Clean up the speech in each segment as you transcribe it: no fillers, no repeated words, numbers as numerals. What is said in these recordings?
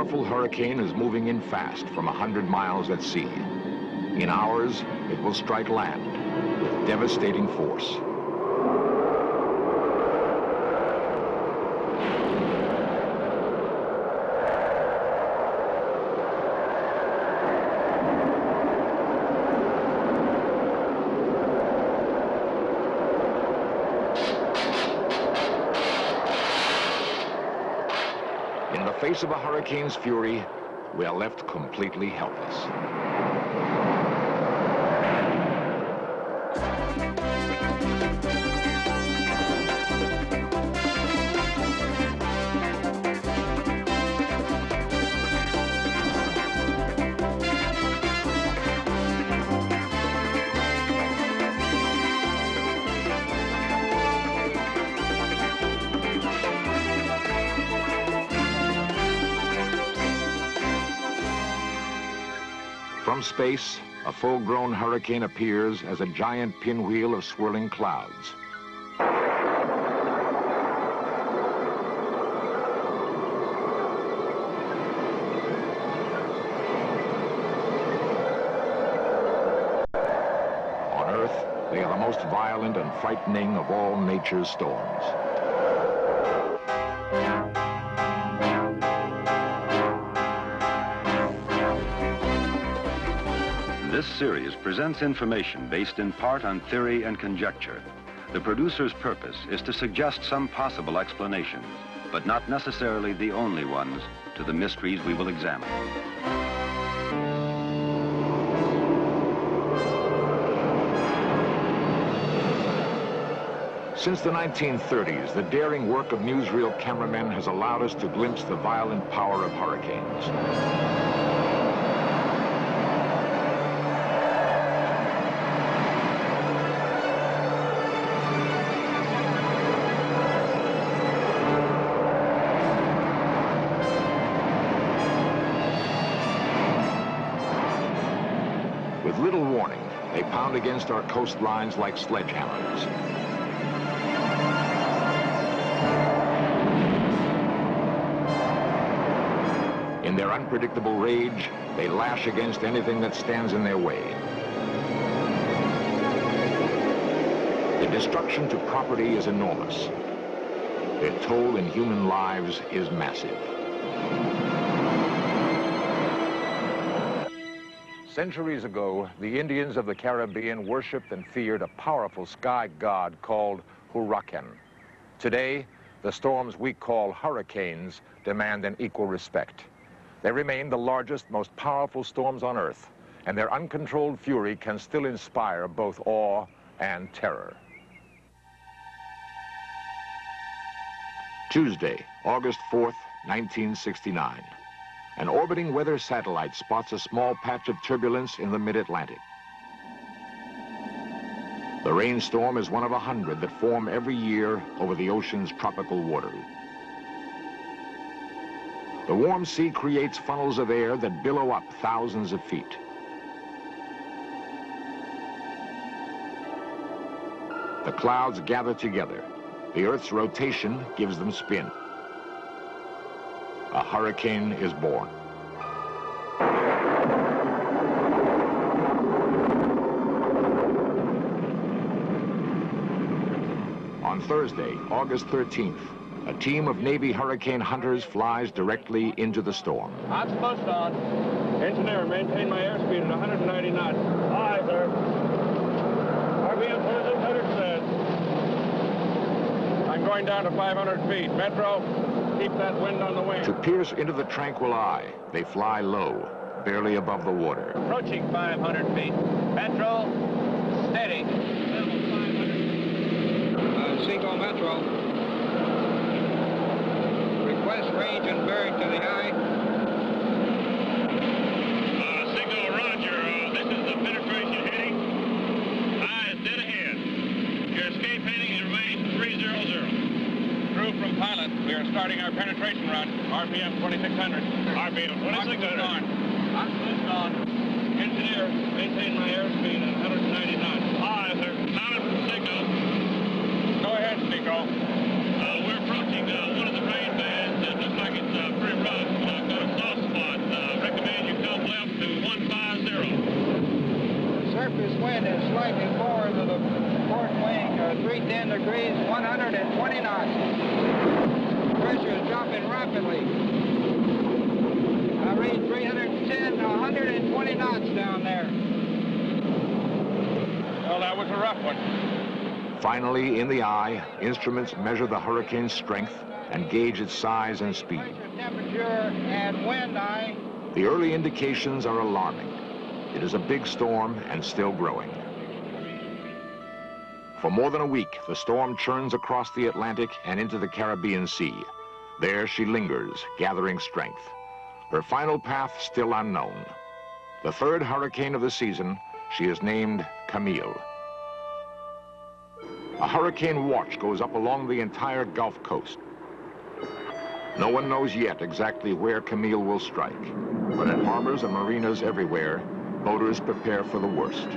powerful hurricane is moving in fast from 100 miles at sea. In hours, it will strike land with devastating force. In the face of a hurricane's fury, we are left completely helpless. From space, a full-grown hurricane appears as a giant pinwheel of swirling clouds. On Earth, they are the most violent and frightening of all nature's storms. This series presents information based in part on theory and conjecture. The producer's purpose is to suggest some possible explanations, but not necessarily the only ones, to the mysteries we will examine. Since the 1930s, the daring work of newsreel cameramen has allowed us to glimpse the violent power of hurricanes. With little warning, they pound against our coastlines like sledgehammers. In their unpredictable rage, they lash against anything that stands in their way. The destruction to property is enormous. Their toll in human lives is massive. Centuries ago, the Indians of the Caribbean worshipped and feared a powerful sky god called Huracan. Today, the storms we call hurricanes demand an equal respect. They remain the largest, most powerful storms on Earth, and their uncontrolled fury can still inspire both awe and terror. Tuesday, August 4th, 1969. An orbiting weather satellite spots a small patch of turbulence in the mid-Atlantic. The rainstorm is one of 100 that form every year over the ocean's tropical waters. The warm sea creates funnels of air that billow up thousands of feet. The clouds gather together. The Earth's rotation gives them spin. A hurricane is born. On Thursday, August 13th, a team of Navy hurricane hunters flies directly into the storm. Hotspot on. Engineer, maintain my airspeed at 190 knots. Aye, sir. RPM 2600 says. I'm going down to 500 feet. Metro, keep that wind on the wing. To pierce into the tranquil eye, they fly low, barely above the water. Approaching 500 feet. Metro, steady. Level 500. Cinco Metro. Request range and bearing to the eye. Cinco, roger. This is the penetration heading. Eye is dead ahead. Your escape heading is range 300. Crew from pilot, we are starting our penetration run. RPM 2600. RPM 2600. Oxygen on. Engineer, maintain my airspeed at 190 knots. Aye, sir. Mounted from Cinco. Go ahead, Cinco. We're approaching one of the rain bands. It looks like it's pretty rough. Got a soft 10 degrees, 120 knots. Pressure is dropping rapidly. I read 310, 120 knots down there. Well, that was a rough one. Finally, in the eye, instruments measure the hurricane's strength and gauge its size and speed. Pressure, temperature, and wind eye. The early indications are alarming. It is a big storm and still growing. For more than a week, the storm churns across the Atlantic and into the Caribbean Sea. There she lingers, gathering strength. Her final path still unknown. The third hurricane of the season, she is named Camille. A hurricane watch goes up along the entire Gulf Coast. No one knows yet exactly where Camille will strike, but at harbors and marinas everywhere, boaters prepare for the worst.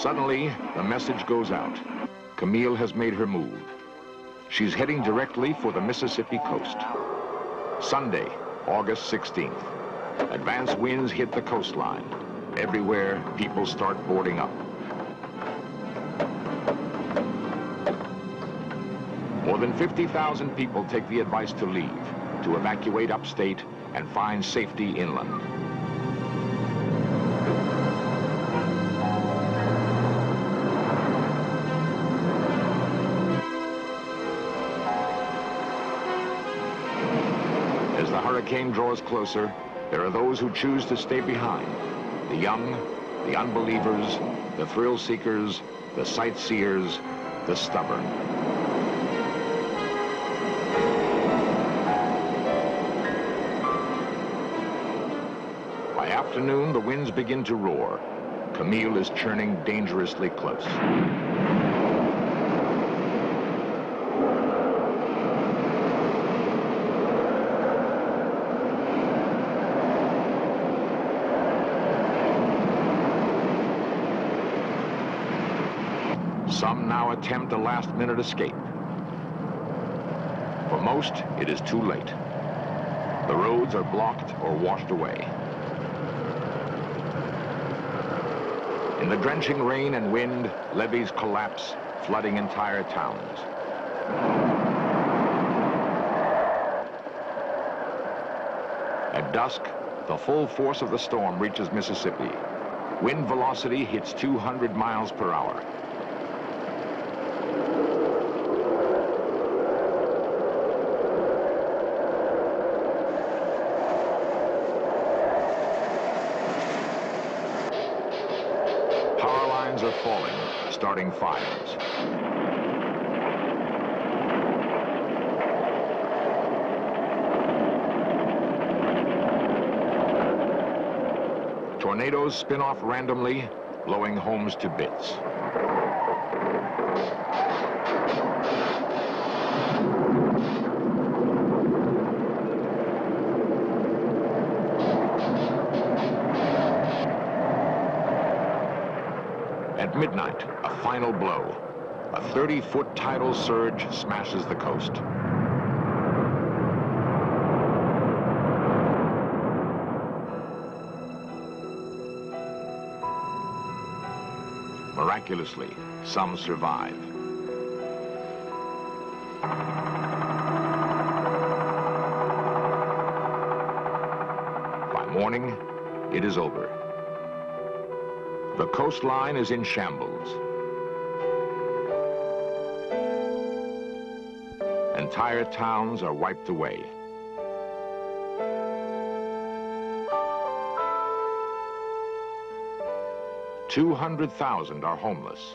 Suddenly, the message goes out. Camille has made her move. She's heading directly for the Mississippi coast. Sunday, August 16th. Advance winds hit the coastline. Everywhere, people start boarding up. More than 50,000 people take the advice to leave, to evacuate upstate and find safety inland. As the hurricane draws closer, there are those who choose to stay behind. The young, the unbelievers, the thrill seekers, the sightseers, the stubborn. By afternoon, the winds begin to roar. Camille is churning dangerously close. Some now attempt a last-minute escape. For most, it is too late. The roads are blocked or washed away. In the drenching rain and wind, levees collapse, flooding entire towns. At dusk, the full force of the storm reaches Mississippi. Wind velocity hits 200 miles per hour. Are falling, starting fires. Tornadoes spin off randomly, blowing homes to bits. At midnight, a final blow. A 30-foot tidal surge smashes the coast. Miraculously, some survive. By morning, it is over. The coastline is in shambles. Entire towns are wiped away. $200,000 are homeless.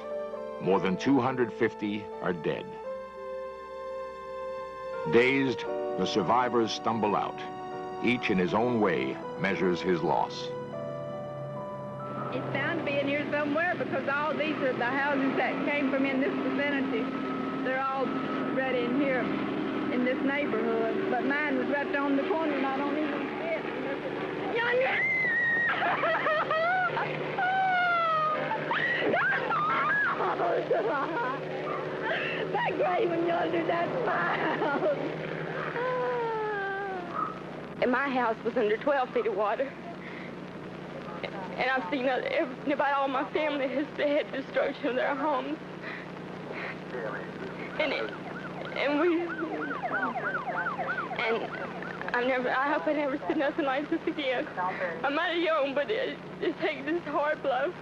More than 250 are dead. Dazed, the survivors stumble out. Each in his own way measures his loss. It's bound to be in here somewhere because all these are the houses that came from in this vicinity. They're all right in here in this neighborhood. But mine was right on the corner and I don't even see it. Yonder! That gray one yonder, that's my house. And my house was under 12 feet of water. And I've seen about all my family has had destruction of their homes. I hope I never see nothing like this again. I'm mighty young, but it takes this hard blow.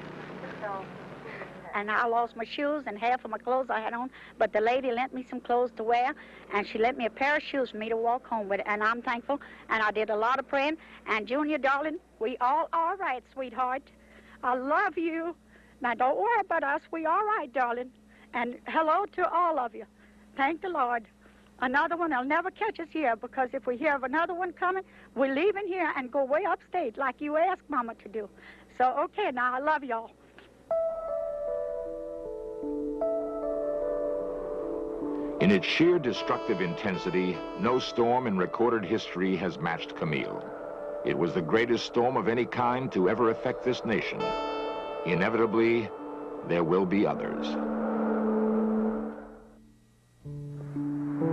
And I lost my shoes and half of my clothes I had on, but the lady lent me some clothes to wear, and she lent me a pair of shoes for me to walk home with, and I'm thankful, and I did a lot of praying. And Junior, darling, we all right, sweetheart. I love you. Now, don't worry about us. We all right, darling. And hello to all of you. Thank the Lord. Another one will never catch us here, because if we hear of another one coming, we're leaving here and go way upstate like you asked Mama to do. So, okay, now, I love y'all. In its sheer destructive intensity, no storm in recorded history has matched Camille. It was the greatest storm of any kind to ever affect this nation. Inevitably, there will be others.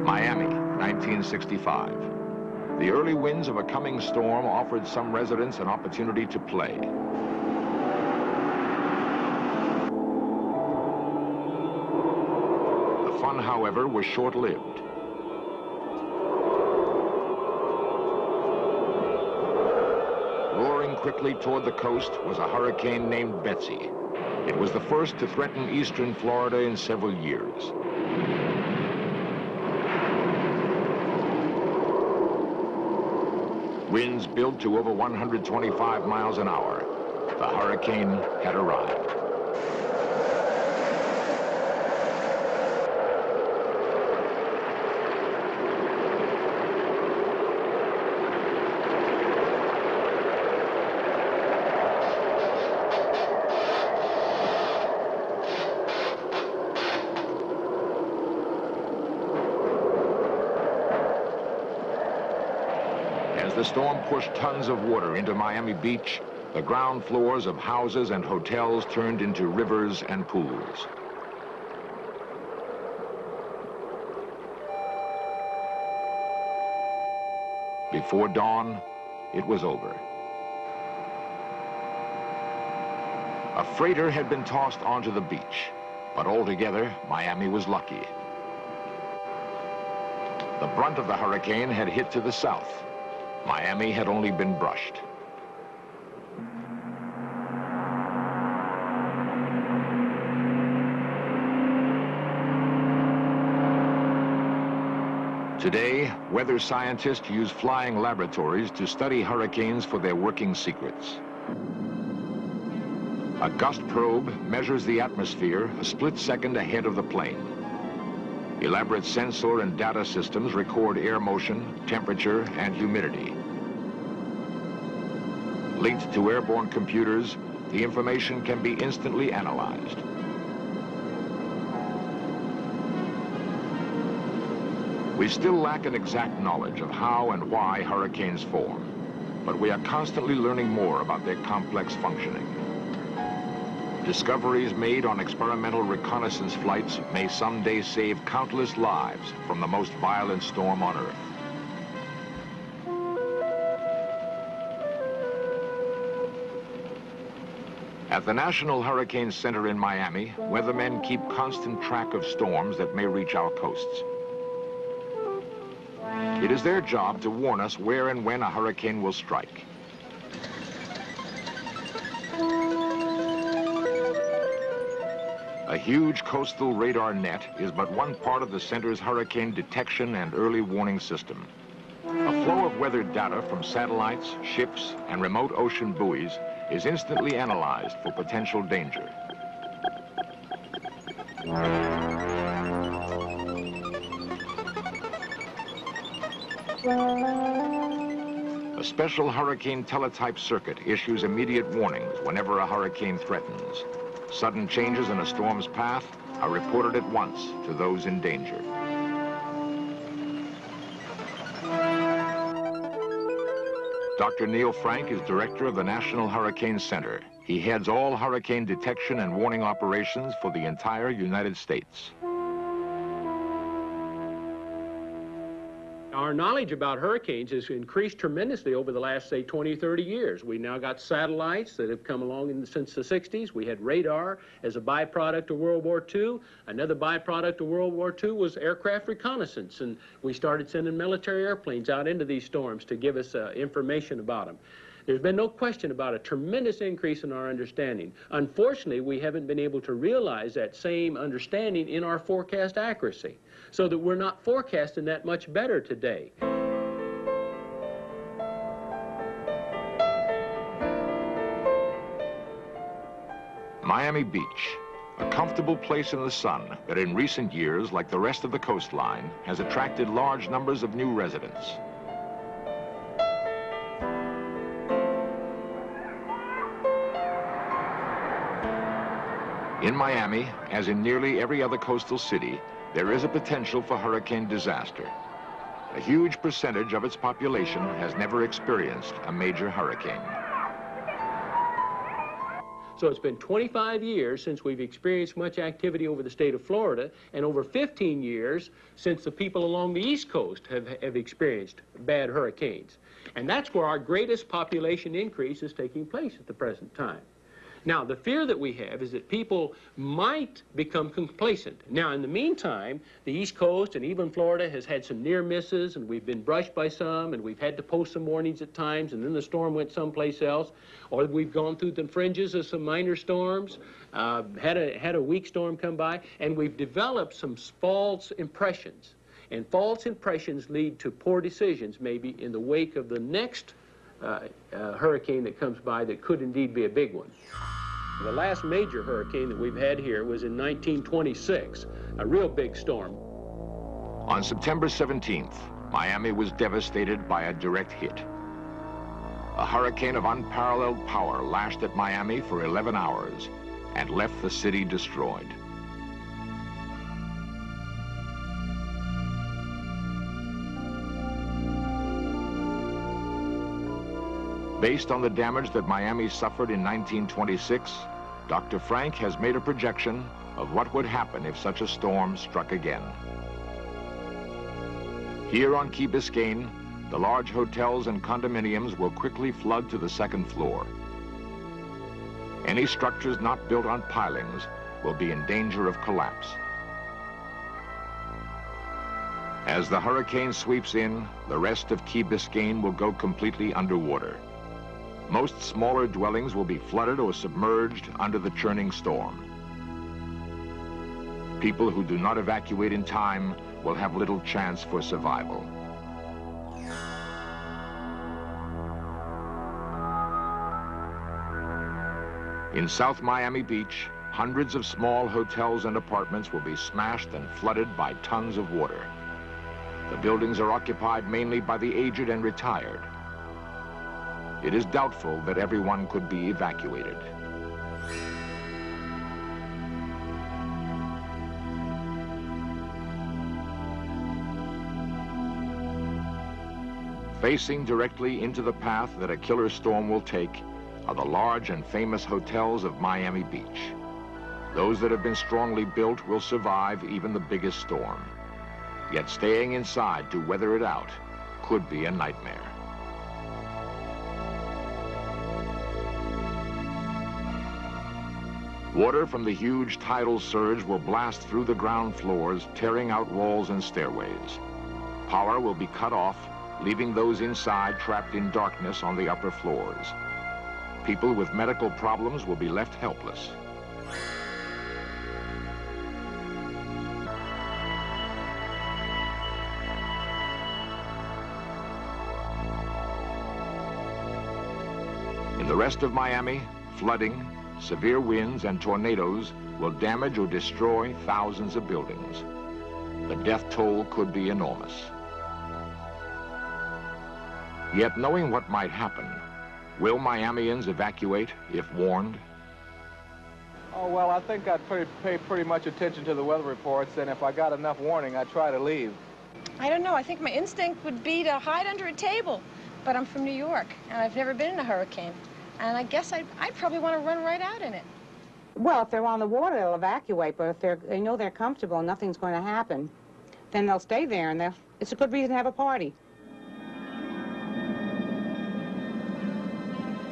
Miami, 1965. The early winds of a coming storm offered some residents an opportunity to play. The fun, however, was short-lived. Roaring quickly toward the coast was a hurricane named Betsy. It was the first to threaten eastern Florida in several years. Winds built to over 125 miles an hour. The hurricane had arrived. The storm pushed tons of water into Miami Beach. The ground floors of houses and hotels turned into rivers and pools. Before dawn, it was over. A freighter had been tossed onto the beach, but altogether, Miami was lucky. The brunt of the hurricane had hit to the south. Miami had only been brushed. Today, weather scientists use flying laboratories to study hurricanes for their working secrets. A gust probe measures the atmosphere a split second ahead of the plane. Elaborate sensor and data systems record air motion, temperature, and humidity. Linked to airborne computers, the information can be instantly analyzed. We still lack an exact knowledge of how and why hurricanes form, but we are constantly learning more about their complex functioning. Discoveries made on experimental reconnaissance flights may someday save countless lives from the most violent storm on Earth. At the National Hurricane Center in Miami, weathermen keep constant track of storms that may reach our coasts. It is their job to warn us where and when a hurricane will strike. A huge coastal radar net is but one part of the center's hurricane detection and early warning system. A flow of weather data from satellites, ships, and remote ocean buoys is instantly analyzed for potential danger. A special hurricane teletype circuit issues immediate warnings whenever a hurricane threatens. Sudden changes in a storm's path are reported at once to those in danger. Dr. Neil Frank is director of the National Hurricane Center. He heads all hurricane detection and warning operations for the entire United States. Our knowledge about hurricanes has increased tremendously over the last, say, 20, 30 years. We now got satellites that have come along since the 60s. We had radar as a byproduct of World War II. Another byproduct of World War II was aircraft reconnaissance, and we started sending military airplanes out into these storms to give us information about them. There's been no question about a tremendous increase in our understanding. Unfortunately, we haven't been able to realize that same understanding in our forecast accuracy, so that we're not forecasting that much better today. Miami Beach, a comfortable place in the sun that in recent years, like the rest of the coastline, has attracted large numbers of new residents. In Miami, as in nearly every other coastal city, there is a potential for hurricane disaster. A huge percentage of its population has never experienced a major hurricane. So it's been 25 years since we've experienced much activity over the state of Florida, and over 15 years since the people along the East Coast have experienced bad hurricanes. And that's where our greatest population increase is taking place at the present time. Now, the fear that we have is that people might become complacent. Now, in the meantime, the East Coast and even Florida has had some near misses, and we've been brushed by some, and we've had to post some warnings at times, and then the storm went someplace else, or we've gone through the fringes of some minor storms, had a weak storm come by, and we've developed some false impressions. And false impressions lead to poor decisions, maybe in the wake of the next hurricane that comes by that could indeed be a big one. The last major hurricane that we've had here was in 1926, a real big storm. On September 17th, Miami was devastated by a direct hit. A hurricane of unparalleled power lashed at Miami for 11 hours and left the city destroyed. Based on the damage that Miami suffered in 1926, Dr. Frank has made a projection of what would happen if such a storm struck again. Here on Key Biscayne, the large hotels and condominiums will quickly flood to the second floor. Any structures not built on pilings will be in danger of collapse. As the hurricane sweeps in, the rest of Key Biscayne will go completely underwater. Most smaller dwellings will be flooded or submerged under the churning storm. People who do not evacuate in time will have little chance for survival. In South Miami Beach, hundreds of small hotels and apartments will be smashed and flooded by tons of water. The buildings are occupied mainly by the aged and retired. It is doubtful that everyone could be evacuated. Facing directly into the path that a killer storm will take are the large and famous hotels of Miami Beach. Those that have been strongly built will survive even the biggest storm. Yet staying inside to weather it out could be a nightmare. Water from the huge tidal surge will blast through the ground floors, tearing out walls and stairways. Power will be cut off, leaving those inside trapped in darkness on the upper floors. People with medical problems will be left helpless. In the rest of Miami, flooding, severe winds and tornadoes will damage or destroy thousands of buildings. The death toll could be enormous. Yet knowing what might happen, will Miamians evacuate if warned? Oh, well, I think I'd pay pretty much attention to the weather reports, and if I got enough warning, I'd try to leave. I don't know. I think my instinct would be to hide under a table. But I'm from New York, and I've never been in a hurricane. And I guess I'd probably want to run right out in it. Well, if they're on the water, they'll evacuate, but if they know they're comfortable, nothing's going to happen. then they'll stay there, and it's a good reason to have a party.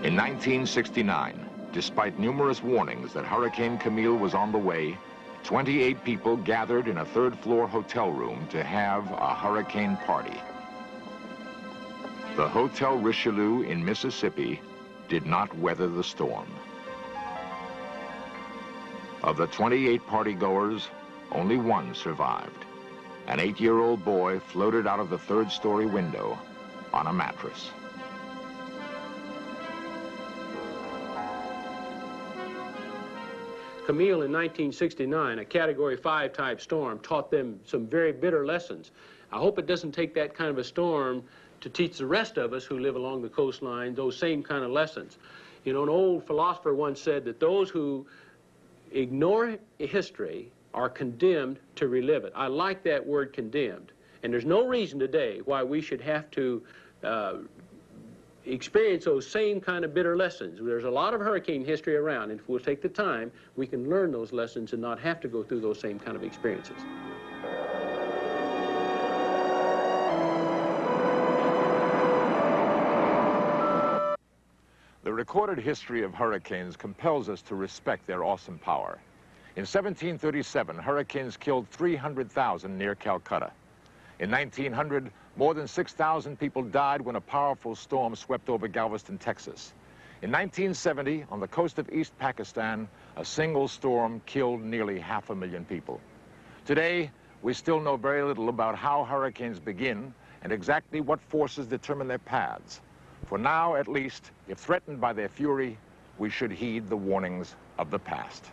In 1969, despite numerous warnings that Hurricane Camille was on the way, 28 people gathered in a third-floor hotel room to have a hurricane party. The Hotel Richelieu in Mississippi did not weather the storm. Of the 28 partygoers, only one survived. An 8-year-old boy floated out of the third-story window on a mattress. Camille in 1969, a Category 5 type storm, taught them some very bitter lessons. I hope it doesn't take that kind of a storm to teach the rest of us who live along the coastline those same kind of lessons. You know, an old philosopher once said that those who ignore history are condemned to relive it. I like that word, condemned. And there's no reason today why we should have to experience those same kind of bitter lessons. There's a lot of hurricane history around, and if we'll take the time, we can learn those lessons and not have to go through those same kind of experiences. The recorded history of hurricanes compels us to respect their awesome power. In 1737, hurricanes killed 300,000 near Calcutta. In 1900, more than 6,000 people died when a powerful storm swept over Galveston, Texas. In 1970, on the coast of East Pakistan, a single storm killed nearly 500,000 people. Today, we still know very little about how hurricanes begin and exactly what forces determine their paths. For now, at least, if threatened by their fury, we should heed the warnings of the past.